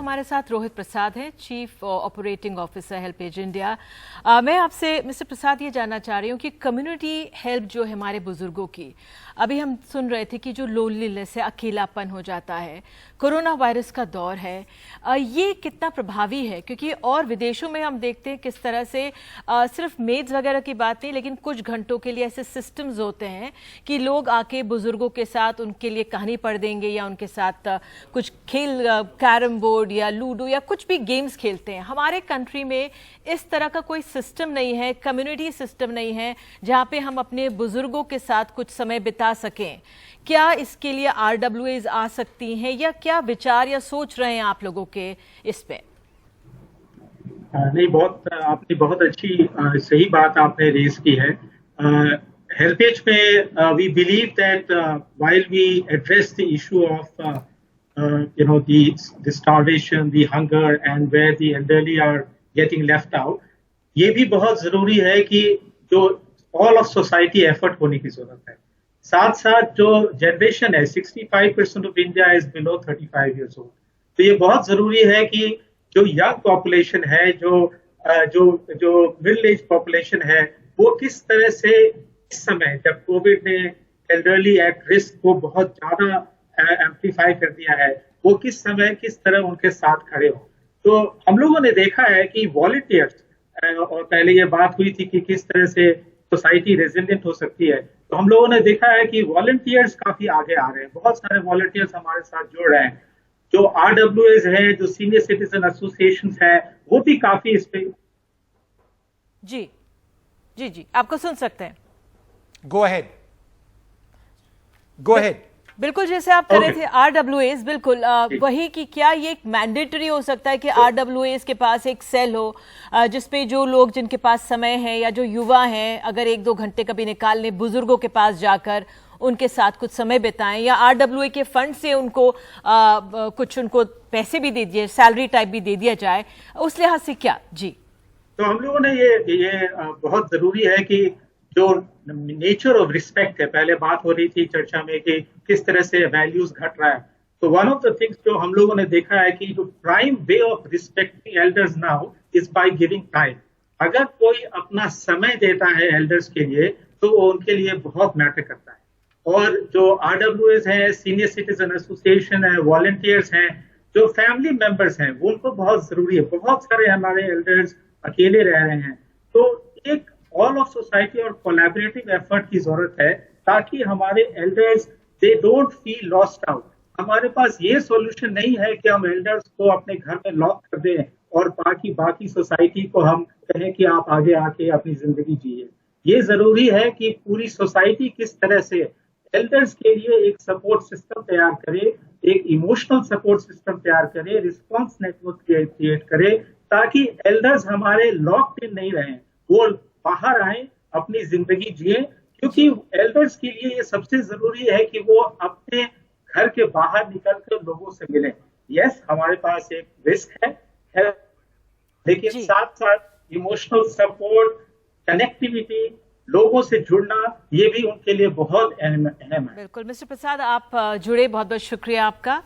हमारे साथ रोहित प्रसाद हैं, chief operating officer HelpAge India. मैं आपसे मिस्टर प्रसाद ये जानना चाह रही हूँ कि कम्युनिटी हेल्प जो है हमारे बुजुर्गों की, अभी हम सुन रहे थे कि जो लोनलीनेस है, अकेलापन हो जाता है, कोरोना वायरस का दौर है, ये कितना प्रभावी है? क्योंकि और विदेशों में हम देखते हैं किस तरह से सिर्फ मेड्स वगैरह की बात नहीं, लेकिन कुछ घंटों के लिए ऐसे सिस्टम्स होते हैं कि लोग आके बुजुर्गों के साथ उनके लिए कहानी पढ़ देंगे या उनके साथ कुछ खेल, कैरम बोर्ड या लूडो या कुछ भी गेम्स खेलते हैं। हमारे कंट्री में इस तरह का कोई सिस्टम नहीं है, कम्युनिटी सिस्टम नहीं है जहाँ पे हम अपने बुजुर्गों के साथ कुछ समय बिता सकें। क्या इसके लिए RWAs आ सकती हैं या क्या विचार या सोच रहे हैं आप लोगों के इस पे? नहीं, आपने बहुत अच्छी सही बात आपने रेज की है। हेल्पेज में we believe that while we address the issue of the starvation, the hunger and where the elderly are getting left out, ये भी बहुत जरूरी है कि जो ऑल ऑफ सोसाइटी एफर्ट होने की जरूरत है। साथ साथ जो जनरेशन है, 65% of India is below 35 years old, तो ये बहुत जरूरी है कि जो यंग पॉपुलेशन है, जो मिडिल एज पॉपुलेशन है, वो किस तरह से इस समय जब कोविड ने एल्डरली एट रिस्क को बहुत ज्यादा एम्पलीफाई कर दिया है, वो किस समय किस तरह उनके साथ खड़े हो। तो हम लोगों ने देखा है कि वॉलंटियर्स, और पहले ये बात हुई थी कि किस तरह से सोसाइटी रेजिलिएंट हो सकती है, तो हम लोगों ने देखा है कि वॉलंटियर्स काफी आगे आ रहे हैं। बहुत सारे वॉलंटियर्स हमारे साथ जुड़ रहे हैं। जो RWAs है, जो सीनियर सिटीजन एसोसिएशन है, वो भी काफी इस पे। जी जी जी, आपको सुन सकते हैं। Go ahead. बिल्कुल, जैसे आप कह रहे थे RWAs, बिल्कुल वही कि क्या ये एक मैंडेटरी हो सकता है कि RWAs के पास एक सेल हो जिसपे जो लोग जिनके पास समय है या जो युवा हैं, अगर 1-2 घंटे कभी निकाल लें, बुजुर्गों के पास जाकर उनके साथ कुछ समय बिताएं, या RWA के फंड से उनको कुछ उनको पैसे भी दे दिए, सैलरी टाइप भी दे दिया जाए, उस लिहाज से क्या? जी, तो हम लोगों ने ये बहुत जरूरी है कि जो नेचर ऑफ रिस्पेक्ट है, पहले बात हो रही थी चर्चा में कि किस तरह से वैल्यूज घट रहा है, तो वन ऑफ द थिंग्स जो हम लोगों ने देखा है कि जो prime way of respecting elders now is by giving time. अगर कोई अपना समय देता है एल्डर्स के लिए, तो वो उनके लिए बहुत मैटर करता है। और जो RWAs है, सीनियर सिटीजन एसोसिएशन है, वॉलंटियर्स हैं, जो फैमिली मेंबर्स हैं, वो उनको बहुत जरूरी है। बहुत सारे हमारे एल्डर्स अकेले रह रहे हैं, तो एक ऑल ऑफ सोसाइटी और कोलैबोरेटिव एफर्ट की जरूरत है ताकि हमारे elders they don't feel lost out. हमारे पास ये सॉल्यूशन नहीं है कि हम एल्डर्स को अपने घर में लॉक कर दें और बाकी सोसाइटी को हम कहें कि आप आगे आके अपनी जिंदगी जिए। ये जरूरी है कि पूरी सोसाइटी किस तरह से एल्डर्स के लिए एक सपोर्ट सिस्टम तैयार करे, एक इमोशनल सपोर्ट सिस्टम तैयार करे, रिस्पॉन्स नेटवर्क क्रिएट करे, ताकि एल्डर्स हमारे लॉक्ड इन नहीं रहें, वो बाहर आए, अपनी जिंदगी जिए। क्योंकि एल्डर्स के लिए ये सबसे जरूरी है कि वो अपने घर के बाहर निकल कर लोगों से मिलें। यस, हमारे पास एक रिस्क है, लेकिन साथ साथ इमोशनल सपोर्ट, कनेक्टिविटी, लोगों से जुड़ना, ये भी उनके लिए बहुत अहम है। बिल्कुल मिस्टर प्रसाद, आप जुड़े, बहुत बहुत शुक्रिया आपका।